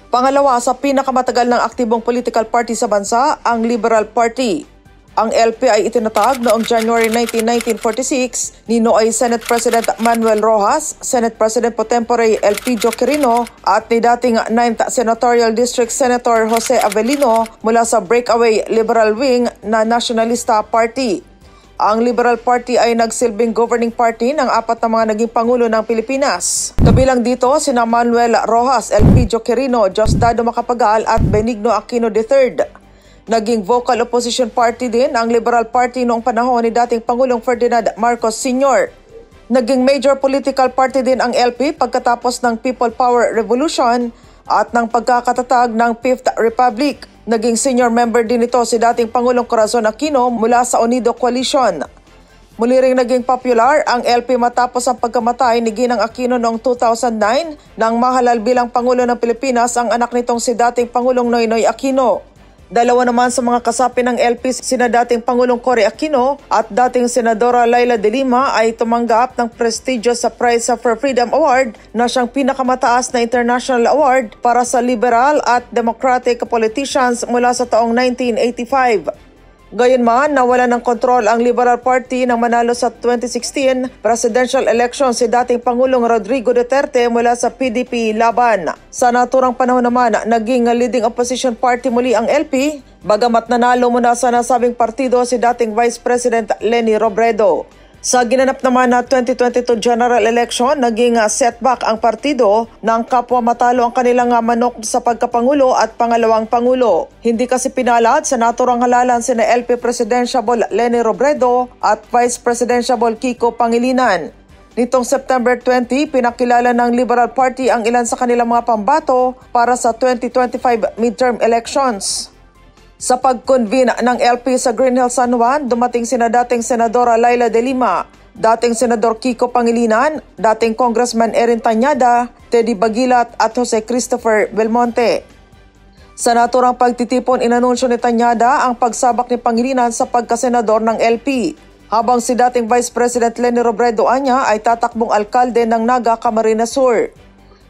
Pangalawa sa pinakamatagal ng aktibong political party sa bansa, ang Liberal Party. Ang LP ay itinatag noong January 19, 1946 ni Noy Senate President Manuel Rojas, Senate President pro tempore Elpidio Quirino at ni dating 9th Senatorial District Senator Jose Avellino mula sa breakaway liberal wing na Nacionalista Party. Ang Liberal Party ay nagsilbing governing party ng apat na mga naging pangulo ng Pilipinas. Kabilang dito sina Manuel Rojas, Elpidio Quirino, Diosdado Macapagal at Benigno Aquino III. Naging vocal opposition party din ang Liberal Party noong panahon ni dating Pangulong Ferdinand Marcos Sr. Naging major political party din ang LP pagkatapos ng People Power Revolution at ng pagkakatatag ng Fifth Republic. Naging senior member din ito si dating Pangulong Corazon Aquino mula sa Unido Coalition. Muli ring naging popular ang LP matapos ang pagkamatay ni Ginang Aquino noong 2009 nang mahalal bilang Pangulo ng Pilipinas ang anak nitong si dating Pangulong Noynoy Aquino. Dalawa naman sa mga kasapi ng LP sina dating Pangulong Cory Aquino at dating Senadora Leila de Lima ay tumanggap ng prestigious sa Prize for Freedom Award na siyang pinakamataas na international award para sa liberal at democratic politicians mula sa taong 1985. Gayunman, nawalan ng kontrol ang Liberal Party nang manalo sa 2016 presidential election si dating Pangulong Rodrigo Duterte mula sa PDP Laban. Sa naturang panahon naman, naging leading opposition party muli ang LP, bagamat nanalo muna sa nasabing partido si dating Vice President Leni Robredo. Sa ginanap naman na 2022 general election, naging setback ang partido nang kapwa matalo ang kanilang manok sa pagkapangulo at pangalawang pangulo. Hindi kasi pinalad sa naturang halalan sina LP Presidentiable Leni Robredo at Vice Presidentiable Kiko Pangilinan. Nitong September 20, pinakilala ng Liberal Party ang ilan sa kanilang mga pambato para sa 2025 midterm elections. Sa pag-convene ng LP sa Green Hills, San Juan, dumating sina dating Senadora Leila de Lima, dating Senador Kiko Pangilinan, dating Congressman Erin Tañada, Teddy Bagilat at Jose Christopher Belmonte. Sa naturang pagtitipon, inanunsyo ni Tañada ang pagsabak ni Pangilinan sa pagkasenador ng LP, habang si dating Vice President Leni Robredo Anya ay tatakbong alkalde ng Naga, Camarines Sur.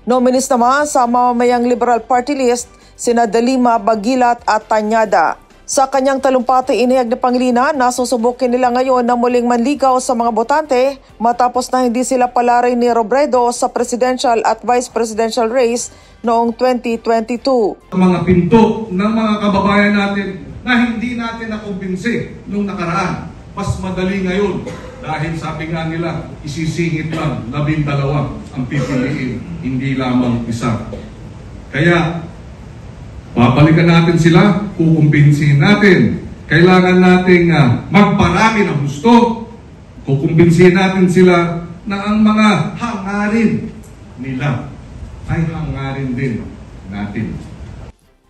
Nominees naman sa mamamayang Liberal Party list sina de Lima, Bagilat at Tañada. Sa kanyang talumpati, inihag ni Pangilinan na susubukin nila ngayon na muling manligaw sa mga botante matapos na hindi sila palari ni Robredo sa presidential at vice presidential race noong 2022. Mga pinto ng mga kababayan natin na hindi natin nakumbinsi nung nakaraan, mas madali ngayon dahil sabi nga nila, isisingit lang 12 ang pipiliin, hindi lamang isa. Kaya babalikan natin sila, kukumbinsihin natin. Kailangan nating magparami ng gusto. Kukumbinsihin natin sila na ang mga hangarin nila ay hangarin din natin.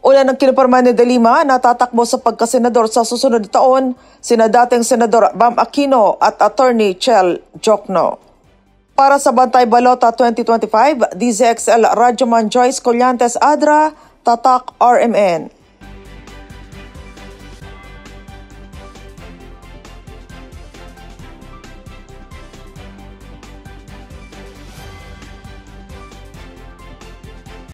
Una ng kinuporma ni de Lima na tatakbo sa pagkasenador sa susunod na taon, sina dating Senador Bam Aquino at Attorney Chel Jokno. Para sa Bantay Balota 2025, DZXL Radyoman Joyce Collantes Adra, Tatak RMN.